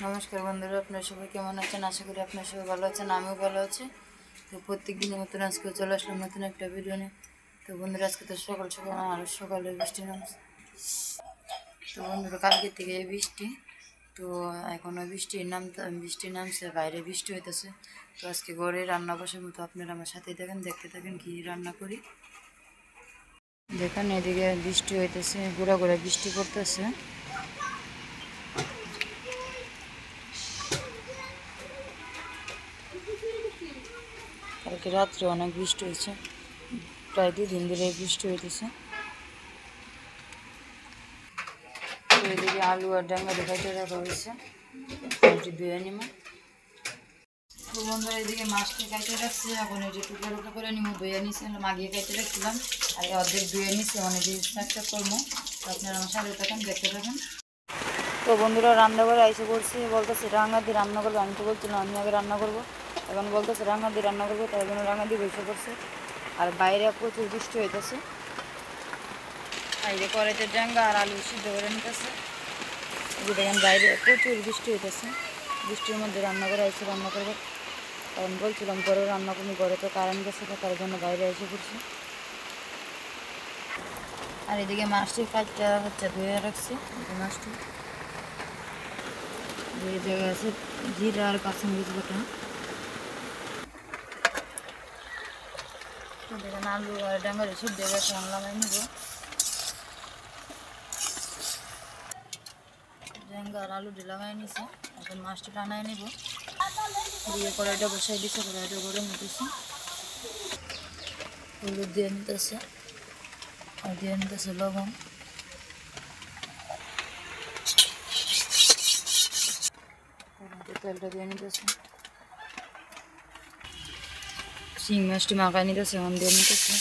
নমস্কার বন্ধুরা, আপনারা সবাই কেমন আছেন? আশা করি আপনারা সবাই ভালো আছেন, আমিও ভালো আছি। তো প্রত্যেক দিনের মতন আজকে চলে আসলাম নতুন একটা ভিডিও নিয়ে। তো বন্ধুরা, আজকে তো সকাল সকাল আর সকালে বৃষ্টি নামছে। তো বন্ধুরা, কালকে থেকে বৃষ্টি, তো এখনও বৃষ্টি নামছে, বাইরে বৃষ্টি হইতেছে। তো আজকে ঘরে রান্না বসার মতো আপনারা আমার সাথে দেখতে থাকেন কী রান্না করি। দেখেন এদিকে বৃষ্টি হইতেছে, ঘোরা ঘোরা বৃষ্টি পড়তেছে। কালকে রাত্রে অনেক বৃষ্টি হয়েছে, প্রায় 2 দিন ধরে বৃষ্টি হইতেছে। এদিকে আলু আর ডাঙ্গা দেখাইতে রাখা হয়েছে, ধুয়ে নিব। তো বন্ধুরা, এদিকে মাছটি কাইটে রাখছি, এখন এটি টুকরো টুকরো করে নিব। ধুয়ে নিছি, মাগিয়ে কাইটে রাখছিলাম, আর অর্ধেক ধুয়ে নিছি, অনেক স্ন্যাকটা করবো। তো আপনারা আমার সাথে থাকেন, দেখতে থাকেন। তো বন্ধুরা, রান্না করে আইসে পড়ছি, বলতেছে রাঙা দিয়ে রান্না করবো। আমি তো বলছিলাম আমি আগে রান্না করবো, এখন বলতেছে রাঙা দিয়ে রান্না করবো, তাই জন্য রাঙা দিয়ে বসে পড়ছে। আর বাইরে প্রচুর বৃষ্টি হইতেছে, বাইরে কড়াইতে ডাঙ্গা আর আলু সিদ্ধ করে নিতেছে। দেখেন বাইরে প্রচুর বৃষ্টি হইতেছে, বৃষ্টির মধ্যে রান্না করে আইসে রান্না করবো। কারণ বলছিলাম ঘরে রান্না করবো, ঘরে তো কারেন্ট গেছে, তার জন্য বাইরে এসে পড়ছি। আর এদিকে মাছটি কাটটা ধুয়ে রাখছি। মাছটি ধুয়ে দেওয়া আছে, জিরা আর কাঁচামরিচ বাটা। দেখেন আলু আর ডাঙ্গারে সিদ্ধ হয়ে গেছে, লাগাই নেব। ডাঙ্গা আর আলু লাগাই নিছি, এখন মাছটি টানাই নেব। দিয়ে কড়াইটা বসাই দিচ্ছে, কড়াইটা গরম হতেছে। হলুদ দিয়ে নিতেছে, আর দিয়ে নিতেছে লবণ। তেলটা দিয়ে নিতেছে, শিং মাছটি মাখাই নিতেছে, এখন দিয়ে নিতেছে।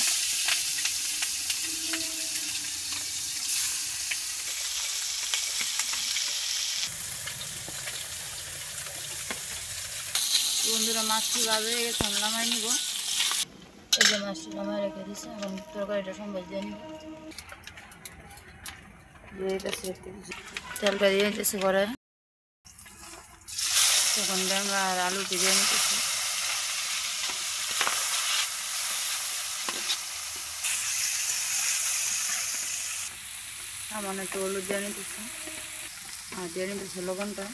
বন্ধুরা, মাছটি ভাজা হয়ে গেছে, নামাই নিব। এই যে মাছটি নামাই রেখে দিচ্ছে, এখন তরকারিটা সম্বাদ দিয়ে নিব। তেলটা দিয়ে দিতেছে ঘরে, তখন ডাঙ্গা আর আলুটি দিয়ে নিতেছে। সামান্য একটু হলুদ দিয়ে নিতেছে, আর দিয়ে নিতেছে লবণটা,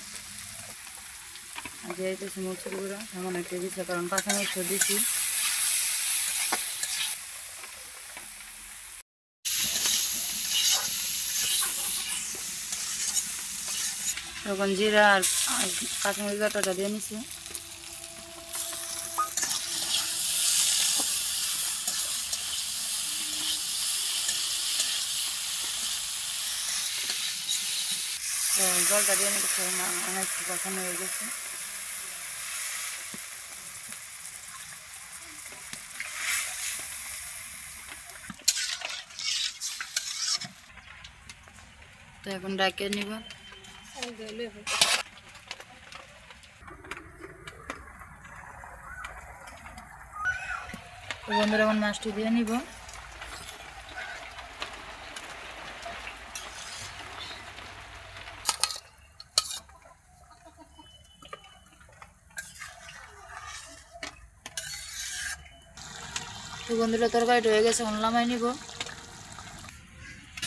আর দিয়ে দিতেছে মরিচের গুঁড়া সামান্য একটু দিচ্ছে, কারণ কাঁচামরিচ দিচ্ছি। তখন জিরা আর কাঁচামরিচ বাটাটা দিয়ে নিছি। জলটা দিয়ে নিতেছে, অনেক কষানো হয়ে গেছে। তো এখন ডাকিয়ে নিব। তো বন্ধুরা, এখন মাছটি দিয়ে নিব। তো বন্ধুরা, তরকারিটা হয়ে গেছে, এখন নামাই নিব।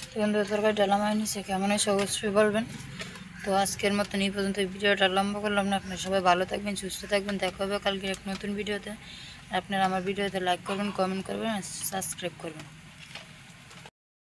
তো বন্ধুরা, তরকারিটা নামাই নিচ্ছে, কেমন হয়েছে অবশ্যই বলবেন। তো আজকের মতন এই পর্যন্ত ভিডিওটা লম্বা করলাম না। আপনারা সবাই ভালো থাকবেন, সুস্থ থাকবেন, দেখা হবে কালকে এক নতুন ভিডিওতে। আপনারা আমার ভিডিওতে লাইক করবেন, কমেন্ট করবেন আর সাবস্ক্রাইব করবেন।